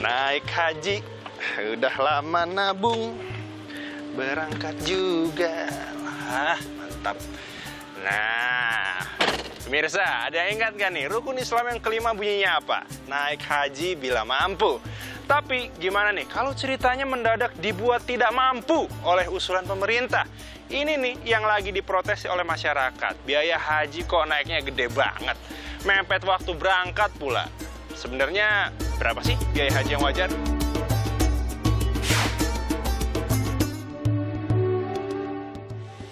naik haji, udah lama nabung, berangkat juga. Wah, mantap. Nah, pemirsa, ada yang ingat gak nih, rukun Islam yang kelima bunyinya apa? Naik haji bila mampu. Tapi gimana nih, kalau ceritanya mendadak dibuat tidak mampu oleh usulan pemerintah? Ini nih yang lagi diprotes oleh masyarakat. Biaya haji kok naiknya gede banget. Mepet waktu berangkat pula. Sebenarnya berapa sih biaya haji yang wajar?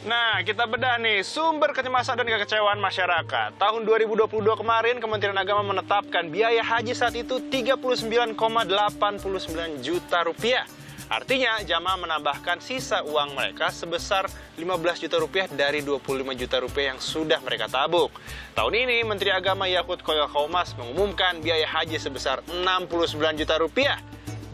Nah, kita bedah nih sumber kecemasan dan kekecewaan masyarakat. Tahun 2022 kemarin, Kementerian Agama menetapkan biaya haji saat itu 39,89 juta rupiah. Artinya, jamaah menambahkan sisa uang mereka sebesar 15 juta rupiah dari 25 juta rupiah yang sudah mereka tabung. Tahun ini, Menteri Agama Yakut Khalil Qomas mengumumkan biaya haji sebesar 69 juta rupiah.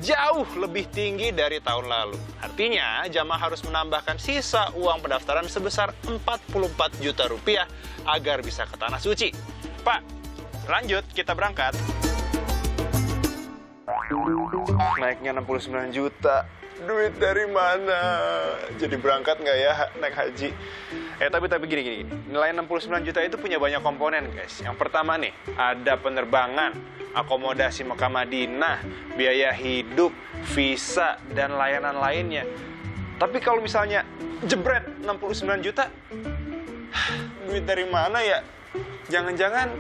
Jauh lebih tinggi dari tahun lalu. Artinya, jamaah harus menambahkan sisa uang pendaftaran sebesar 44 juta rupiah agar bisa ke Tanah Suci. Pak, lanjut, kita berangkat. Naiknya 69 juta. Duit dari mana? Jadi berangkat nggak ya naik haji? Tapi gini. Nilai 69 juta itu punya banyak komponen, guys. Yang pertama nih, ada penerbangan, akomodasi Mekah Madinah, biaya hidup, visa, dan layanan lainnya. Tapi kalau misalnya jebret 69 juta, duit dari mana ya? Jangan-jangan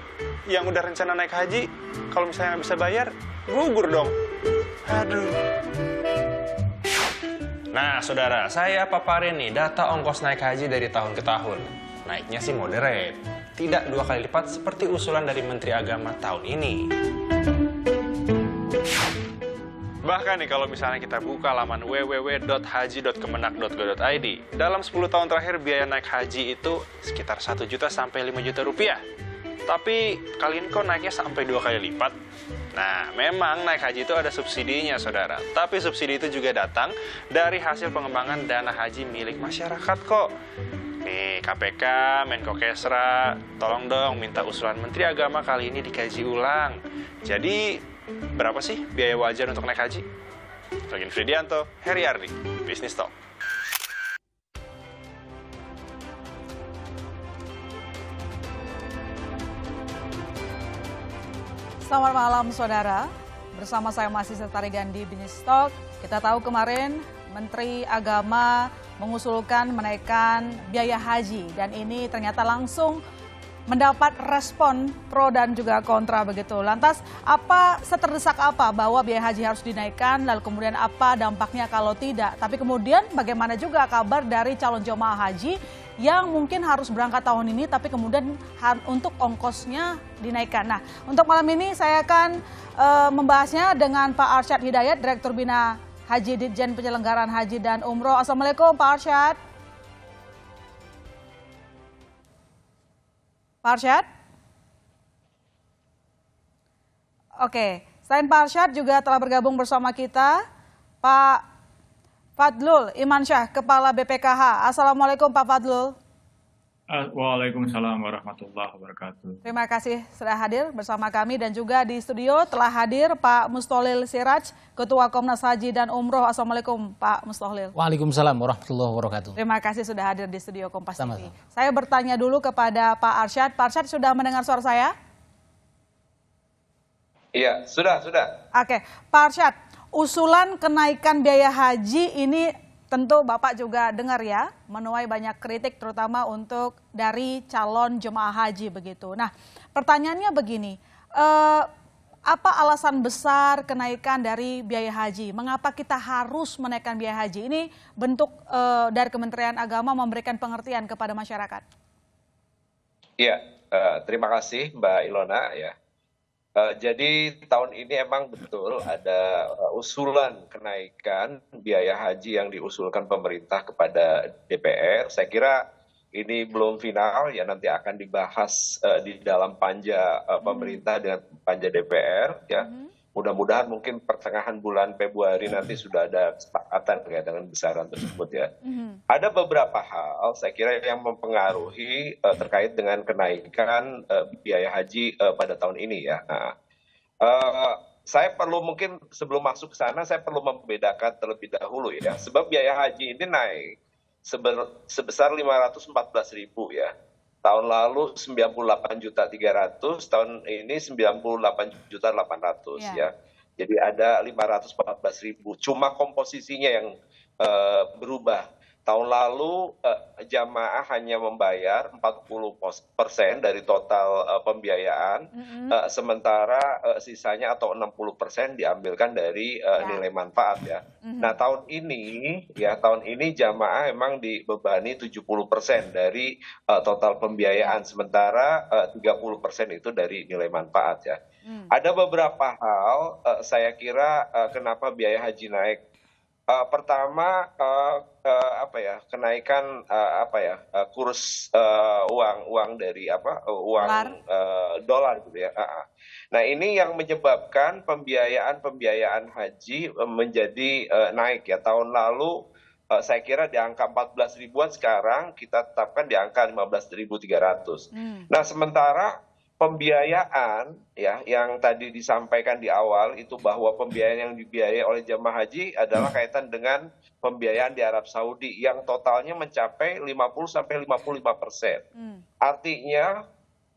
yang udah rencana naik haji, kalau misalnya nggak bisa bayar, gugur dong. Aduh. Nah, saudara, saya paparin nih data ongkos naik haji dari tahun ke tahun. Naiknya sih moderate, tidak 2 kali lipat seperti usulan dari Menteri Agama tahun ini. Bahkan nih kalau misalnya kita buka laman www.haji.kemenak.go.id, dalam 10 tahun terakhir biaya naik haji itu sekitar 1 juta sampai 5 juta rupiah. Tapi kali ini kok naiknya sampai 2 kali lipat? Nah, memang naik haji itu ada subsidinya, saudara. Tapi subsidi itu juga datang dari hasil pengembangan dana haji milik masyarakat kok. Nih, KPK, Menko Kesra, tolong dong minta usulan Menteri Agama kali ini dikaji ulang. Jadi, berapa sih biaya wajar untuk naik haji? Login Fridianto, Heri Ardi, Business Talk. Selamat malam saudara, bersama saya masih Setari Gandhi Business Talk. Kita tahu kemarin Menteri Agama mengusulkan menaikkan biaya haji dan ini ternyata langsung mendapat respon pro dan juga kontra begitu. Lantas seterdesak apa bahwa biaya haji harus dinaikkan, lalu kemudian apa dampaknya kalau tidak. Tapi kemudian bagaimana juga kabar dari calon jemaah haji yang mungkin harus berangkat tahun ini tapi kemudian untuk ongkosnya dinaikkan. Nah, untuk malam ini saya akan membahasnya dengan Pak Arsyad Hidayat, Direktur Bina Haji Ditjen Penyelenggaraan Haji dan Umroh. Assalamualaikum Pak Arsyad. Pak Arsyad? Oke, selain Pak Arsyad juga telah bergabung bersama kita Pak Fadlul Imansyah, Kepala BPKH. Assalamualaikum Pak Fadlul. Waalaikumsalam warahmatullahi wabarakatuh. Terima kasih sudah hadir bersama kami dan juga di studio telah hadir Pak Mustolil Siraj, Ketua Komnas Haji dan Umroh. Assalamualaikum Pak Mustolil. Waalaikumsalam warahmatullahi wabarakatuh. Terima kasih sudah hadir di studio Kompas TV. Saya bertanya dulu kepada Pak Arsyad. Pak Arsyad sudah mendengar suara saya? Iya, sudah. Oke, Pak Arsyad. Usulan kenaikan biaya haji ini tentu Bapak juga dengar ya, menuai banyak kritik terutama untuk dari calon jemaah haji begitu. Nah, pertanyaannya begini, apa alasan besar kenaikan dari biaya haji? Mengapa kita harus menaikkan biaya haji? Ini bentuk dari Kementerian Agama memberikan pengertian kepada masyarakat. Iya, terima kasih Mbak Ilona ya. Jadi tahun ini emang betul ada usulan kenaikan biaya haji yang diusulkan pemerintah kepada DPR. Saya kira ini belum final ya, nanti akan dibahas di dalam panja pemerintah dengan panja DPR ya. Mudah-mudahan mungkin pertengahan bulan Februari nanti sudah ada kesepakatan ya dengan besaran tersebut ya. Ada beberapa hal saya kira yang mempengaruhi terkait dengan kenaikan biaya haji pada tahun ini ya. Nah, saya perlu mungkin sebelum masuk ke sana, saya perlu membedakan terlebih dahulu ya. Sebab biaya haji ini naik sebesar 514.000 ya. Tahun lalu 98.300.000, tahun ini 98.800.000 ya. Jadi ada 514.000. Cuma komposisinya yang berubah. Tahun lalu jamaah hanya membayar 40% dari total pembiayaan, sementara sisanya atau 60% diambilkan dari nilai manfaat ya. Nah tahun ini jamaah memang dibebani 70% dari total pembiayaan, sementara 30% itu dari nilai manfaat ya. Ada beberapa hal saya kira kenapa biaya haji naik. Pertama kenaikan kurs uang dari uang dolar gitu ya. Nah ini yang menyebabkan pembiayaan haji menjadi naik ya. Tahun lalu saya kira di angka 14 ribuan, sekarang kita tetapkan di angka 15.300. Nah sementara pembiayaan ya yang tadi disampaikan di awal itu bahwa pembiayaan yang dibiayai oleh jamaah haji adalah kaitan dengan pembiayaan di Arab Saudi yang totalnya mencapai 50-55%. Artinya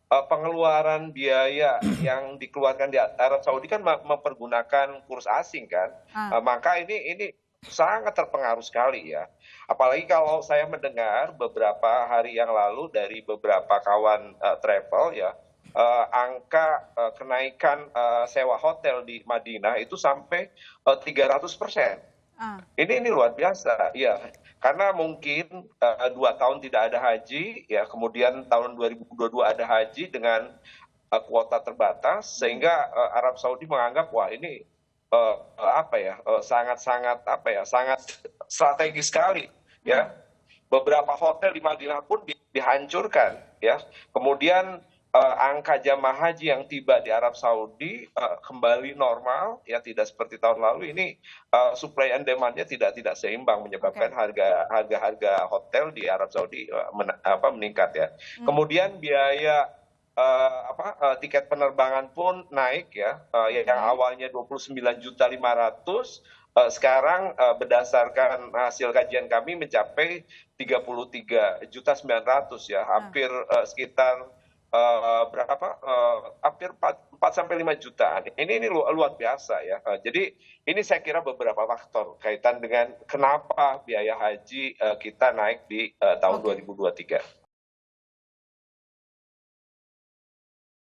pengeluaran biaya yang dikeluarkan di Arab Saudi kan mempergunakan kurs asing kan, maka ini sangat terpengaruh sekali ya. Apalagi kalau saya mendengar beberapa hari yang lalu dari beberapa kawan travel ya, angka kenaikan sewa hotel di Madinah itu sampai 300%. Ini luar biasa ya, karena mungkin 2 tahun tidak ada haji ya, kemudian tahun 2022 ada haji dengan kuota terbatas, sehingga Arab Saudi menganggap wah ini sangat strategis sekali ya. Beberapa hotel di Madinah pun dihancurkan ya. Kemudian angka jamaah haji yang tiba di Arab Saudi kembali normal ya, tidak seperti tahun lalu. Ini supply and demand-nya tidak seimbang, menyebabkan harga hotel di Arab Saudi meningkat ya. Kemudian biaya tiket penerbangan pun naik ya, yang awalnya 29.500.000 sekarang berdasarkan hasil kajian kami mencapai 33.900.000 ya, hampir sekitar hampir 4 sampai 5 jutaan. Ini luar biasa ya. Jadi ini saya kira beberapa faktor kaitan dengan kenapa biaya haji kita naik di tahun 2023.